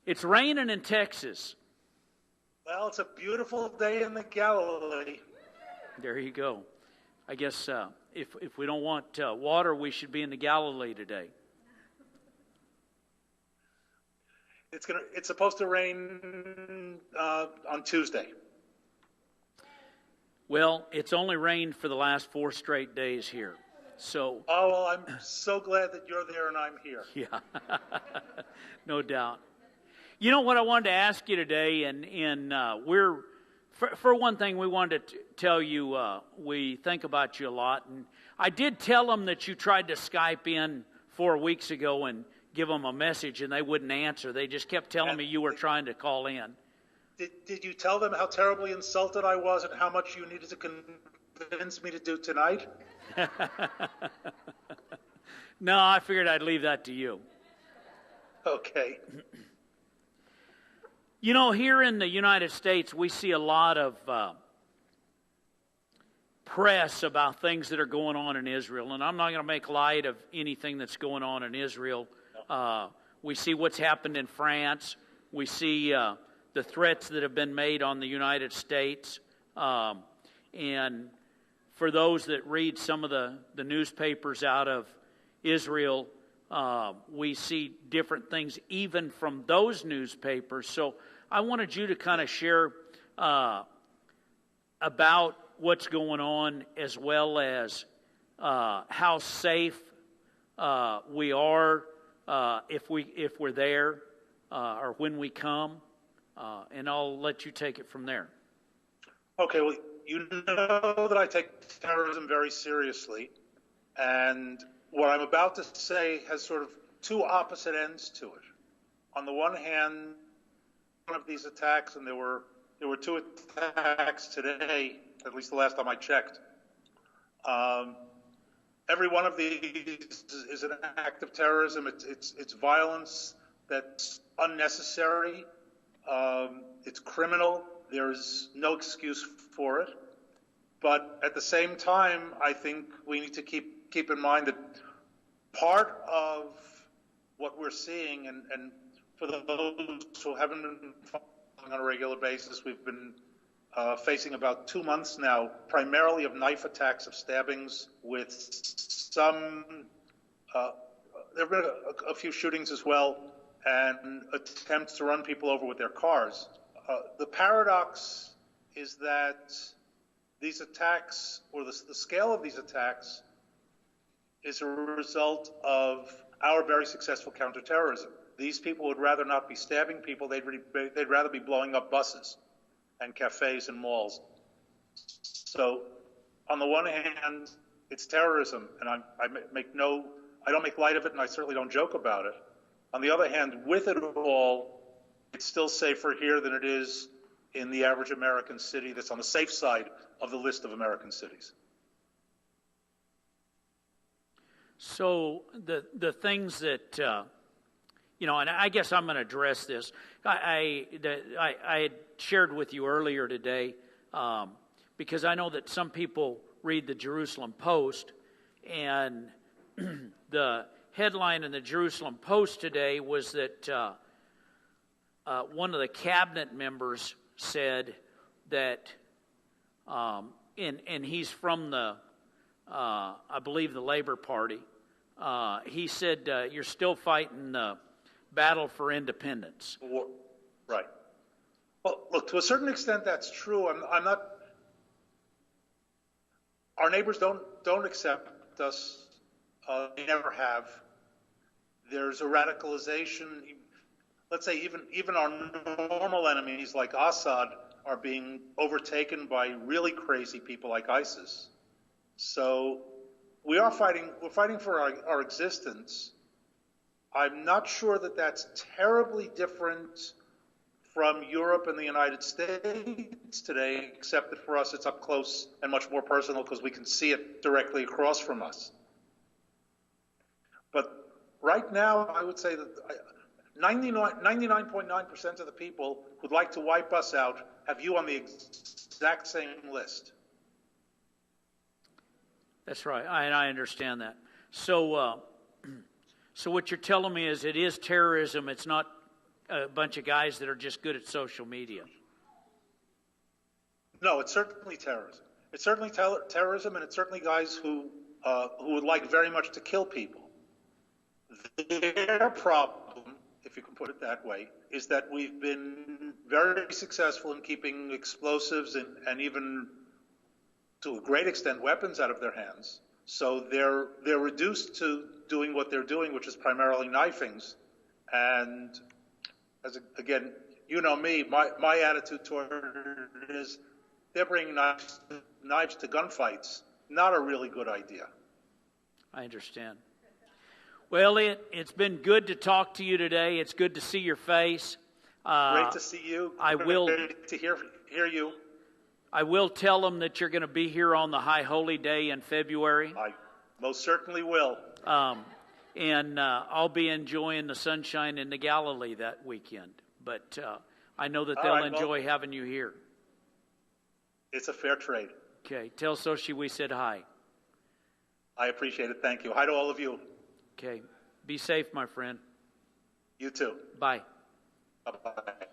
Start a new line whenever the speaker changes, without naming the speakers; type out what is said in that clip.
It's raining in Texas.
Well, it's a beautiful day in the Galilee.
There you go. I guess if we don't want water, we should be in the Galilee today.
It's supposed to rain on Tuesday.
Well, it's only rained for the last 4 straight days here. So.
Oh, well, I'm so glad that you're there and I'm here.
Yeah, no doubt. You know what I wanted to ask you today, and we're, for one thing, we wanted to tell you we think about you a lot. And I did tell them that you tried to Skype in 4 weeks ago and give them a message, and they wouldn't answer. They just kept telling me you were trying to call in.
Did you tell them how terribly insulted I was and how much you needed to convince me to do tonight?
No, I figured I'd leave that to you.
Okay.
You know, here in the United States, we see a lot of press about things that are going on in Israel. And I'm not going to make light of anything that's going on in Israel. We see what's happened in France. We see the threats that have been made on the United States. And for those that read some of the newspapers out of Israel, we see different things even from those newspapers. So I wanted you to kind of share about what's going on, as well as how safe we are if we're there or when we come, and I'll let you take it from there.
Okay, well, you know that I take terrorism very seriously, and what I'm about to say has sort of two opposite ends to it. On the one hand, one of these attacks, and there were 2 attacks today, at least the last time I checked. Every one of these is an act of terrorism. It's violence that's unnecessary. It's criminal. There's no excuse for it. But at the same time, I think we need to keep in mind that part of what we're seeing, and for those who haven't been following on a regular basis, we've been facing about 2 months now, primarily of knife attacks, of stabbings, with some, there have been a few shootings as well, and attempts to run people over with their cars. The paradox is that these attacks, or the scale of these attacks, is a result of our very successful counterterrorism. These people would rather not be stabbing people, they'd rather be blowing up buses and cafes and malls. So on the one hand, it's terrorism, and I don't make light of it, and I certainly don't joke about it. On the other hand, with it all, it's still safer here than it is in the average American city that's on the safe side of the list of American cities.
So the things that, and I guess I'm going to address this. I had shared with you earlier today, because I know that some people read the Jerusalem Post, and the headline in the Jerusalem Post today was that one of the cabinet members said that, and he's from the, I believe, the Labor Party. He said, you're still fighting the battle for independence.
Right. Well, look, to a certain extent, that's true. I'm not. Our neighbors don't accept us. They never have. There's a radicalization. Let's say even our normal enemies like Assad are being overtaken by really crazy people like ISIS. So we're fighting for our existence. I'm not sure that that's terribly different from Europe and the United States today, except that for us it's up close and much more personal because we can see it directly across from us. But right now, I would say that 99.9% of the people who'd like to wipe us out have you on the exact same list.
That's right. I understand that. So what you're telling me is it is terrorism. It's not a bunch of guys that are just good at social media.
No, it's certainly terrorism. It's certainly terrorism, and it's certainly guys who would like very much to kill people. Their problem, if you can put it that way, is that we've been very successful in keeping explosives and even, to a great extent, weapons out of their hands. So they're reduced to doing what they're doing, which is primarily knifings. And again, you know me, my attitude toward it is they're bringing knives to gunfights. Not a really good idea.
I understand. Well, it's been good to talk to you today. It's good to see your face.
Great to see you. Great to hear you.
I will tell them that you're going to be here on the High Holy Day in February.
I most certainly will.
And I'll be enjoying the sunshine in the Galilee that weekend. But I know that they'll enjoy having you here.
It's a fair trade.
Okay. Tell Soshi we said hi.
I appreciate it. Thank you. Hi to all of you.
Okay. Be safe, my friend.
You too.
Bye.
Bye-bye.